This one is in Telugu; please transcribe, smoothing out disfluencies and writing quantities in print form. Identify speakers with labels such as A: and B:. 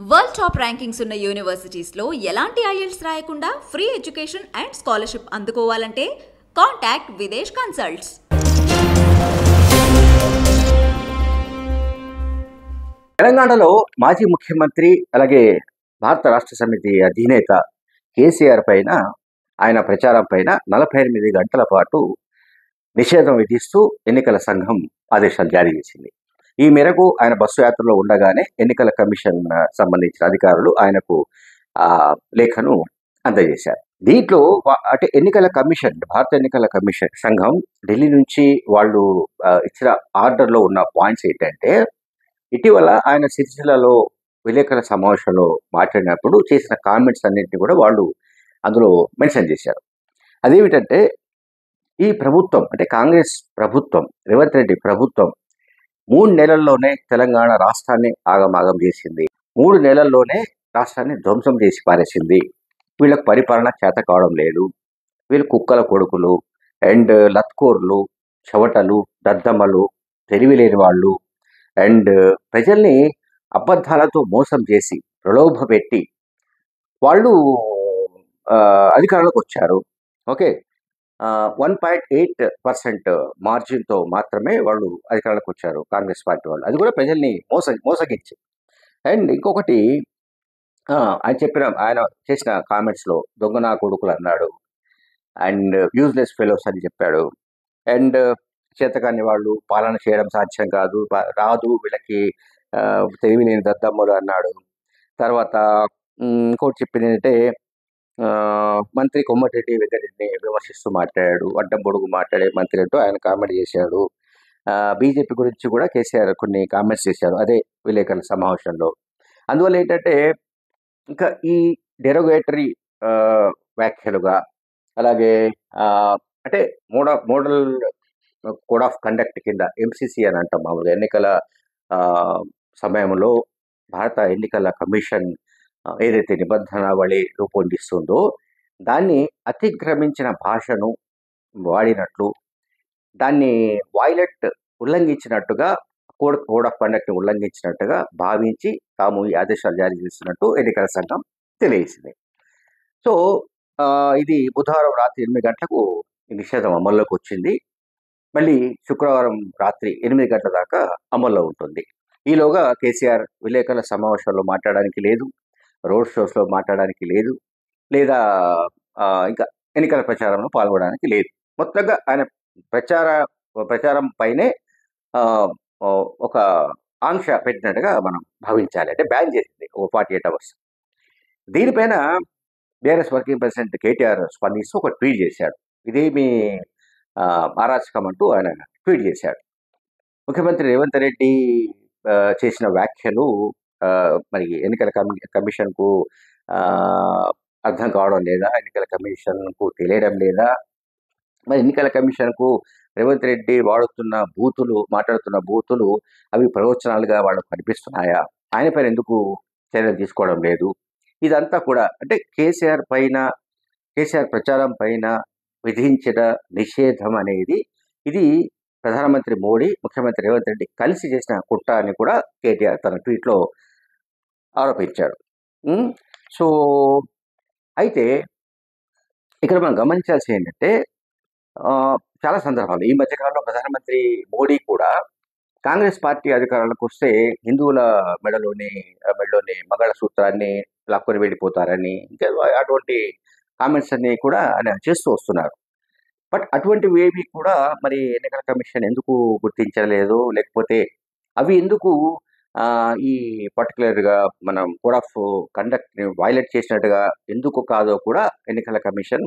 A: వరల్డ్ టాప్ ర్యాంకింగ్స్ ఉన్న యూనివర్సిటీస్ లో ఎలాంటి ఐఎల్స్ రాయకుండా ఫ్రీ ఎడ్యుకేషన్ అండ్ స్కాలర్షిప్ అందుకోవాలంటే కాంటాక్ట్ విదేశ్ కన్సల్ట్స్.
B: తెలంగాణలో మాజీ ముఖ్యమంత్రి అలాగే భారత రాష్ట్ర సమితి అధినేత కేసీఆర్ పైన ఆయన ప్రచారం పైన 48 గంటల పాటు నిషేధం విధిస్తూ ఎన్నికల సంఘం ఆదేశాలు జారీ చేసింది. ఈ మేరకు ఆయన బస్సు యాత్రలో ఉండగానే ఎన్నికల కమిషన్ సంబంధించిన అధికారులు ఆయనకు లేఖను అందజేశారు. దీంట్లో అంటే ఎన్నికల కమిషన్, భారత ఎన్నికల కమిషన్ సంఘం ఢిల్లీ నుంచి వాళ్ళు ఇచ్చిన ఆర్డర్లో ఉన్న పాయింట్స్ ఏంటంటే, ఇటీవల ఆయన సిరిసిల్లలో విలేకరుల సమావేశంలో మాట్లాడినప్పుడు చేసిన కామెంట్స్ అన్నింటినీ కూడా వాళ్ళు అందులో మెన్షన్ చేశారు. అదేమిటంటే, ఈ ప్రభుత్వం అంటే కాంగ్రెస్ ప్రభుత్వం, రేవంత్ రెడ్డి ప్రభుత్వం 3 నెలల్లోనే తెలంగాణ రాష్ట్రాన్ని ఆగమాగం చేసింది. 3 నెలల్లోనే రాష్ట్రాన్ని ధ్వంసం చేసి పారేసింది. వీళ్ళకు పరిపాలన చేత కావడం లేదు. వీళ్ళు కుక్కల కొడుకులు అండ్ లత్కోర్లు, చవటలు, దద్దమ్మలు, తెలివి లేని వాళ్ళు అండ్ ప్రజల్ని అబద్ధాలతో మోసం చేసి ప్రలోభ పెట్టి వాళ్ళు అధికారంలోకి వచ్చారు. ఓకే, 1.8% మార్జిన్తో మాత్రమే వాళ్ళు అధికారంలోకి వచ్చారు కాంగ్రెస్ పార్టీ వాళ్ళు. అది కూడా ప్రజల్ని మోసగించి. అండ్ ఇంకొకటి, ఆయన చేసిన కామెంట్స్లో దొంగనా కొడుకులు అన్నాడు అండ్ యూజ్లెస్ ఫెలోస్ అని చెప్పాడు. అండ్ చేతకాని వాళ్ళు పాలన చేయడం సాధ్యం రాదు వీళ్ళకి, తెలివి లేని దద్దమ్మలు అన్నాడు. తర్వాత ఇంకోటి చెప్పింది ఏంటంటే, మంత్రి కోమటిరెడ్డి వెంకటరెడ్డిని విమర్శిస్తూ మాట్లాడాడు. అడ్డం పొడుగు మాట్లాడే మంత్రి అంటూ ఆయన కామెంట్ చేశాడు. బీజేపీ గురించి కూడా కేసీఆర్ కొన్ని కామెంట్స్ చేశారు అదే విలేకరుల సమావేశంలో. అందువల్ల ఏంటంటే, ఇంకా ఈ డెరోగేటరీ వ్యాఖ్యలుగా, అలాగే అంటే మోడల్ కోడ్ ఆఫ్ కండక్ట్ కింద ఎంసీసీ అని అంటాం మామూలుగా, ఎన్నికల సమయంలో భారత ఎన్నికల కమిషన్ ఏదైతే నిబంధనావళి రూపొందిస్తుందో దాన్ని అతిక్రమించిన భాషను వాడినట్లు, దాన్ని ఉల్లంఘించినట్టుగా, కోడ్ ఆఫ్ కండక్ట్ని ఉల్లంఘించినట్టుగా భావించి తాము ఈ ఆదేశాలు జారీ చేస్తున్నట్టు ఎన్నికల సంఘం తెలియజేసింది. సో ఇది బుధవారం రాత్రి 8 గంటలకు ఈ నిషేధం అమల్లోకి వచ్చింది. మళ్ళీ శుక్రవారం రాత్రి 8 గంటల దాకా అమల్లో ఉంటుంది. ఈలోగా కేసీఆర్ విలేకరుల సమావేశంలో మాట్లాడడానికి లేదు, రోడ్ షోస్లో మాట్లాడడానికి లేదు, లేదా ఇంకా ఎన్నికల ప్రచారంలో పాల్గొనడానికి లేదు. మొత్తంగా ఆయన ప్రచారం పైనే ఒక ఆంక్ష పెట్టినట్టుగా మనం భావించాలి. అంటే బ్యాన్ చేసింది ఓ 48 అవర్స్. దీనిపైన బీఆర్ఎస్ వర్కింగ్ ప్రెసిడెంట్ కేటీఆర్ స్పందిస్తూ ఒక ట్వీట్ చేశాడు. ఇదేమి అరాచకం అంటూ ఆయన ట్వీట్ చేశాడు. ముఖ్యమంత్రి రేవంత్ రెడ్డి చేసిన వ్యాఖ్యలు మరి ఎన్నికల కమిషన్కు అర్థం కావడం లేదా, ఎన్నికల కమిషన్కు తెలియడం లేదా, మరి ఎన్నికల కమిషన్కు రేవంత్ రెడ్డి మాట్లాడుతున్న బూతులు అవి ప్రవచనాలుగా వాళ్ళకు కనిపిస్తున్నాయా, ఆయన పైన ఎందుకు చర్యలు తీసుకోవడం లేదు, ఇదంతా కూడా అంటే కేసీఆర్ ప్రచారం పైన విధించిన నిషేధం అనేది ఇది ప్రధానమంత్రి మోడీ, ముఖ్యమంత్రి రేవంత్ రెడ్డి కలిసి చేసిన కుట్ర అని కూడా కేటీఆర్ తన ట్వీట్లో ఆరోపించాడు. సో అయితే ఇక్కడ మనం గమనించాల్సి ఏంటంటే, చాలా సందర్భాలు ఈ మధ్యకాలంలో ప్రధానమంత్రి మోడీ కూడా కాంగ్రెస్ పార్టీ అధికారంలోకి వస్తే హిందువుల మెడలోని మంగళసూత్రాన్ని లాక్కొని వెళ్ళిపోతారని, ఇంకా అటువంటి కామెంట్స్ అన్ని కూడా ఆయన చేస్తూ వస్తున్నారు. బట్ అటువంటివి ఏవి కూడా మరి ఎన్నికల కమిషన్ ఎందుకు గుర్తించలేదు, లేకపోతే అవి ఎందుకు ఈ పర్టికులర్గా మనం కోడ్ ఆఫ్ కండక్ట్ని వైలేట్ చేసినట్టుగా ఎందుకు కాదో కూడా ఎన్నికల కమిషన్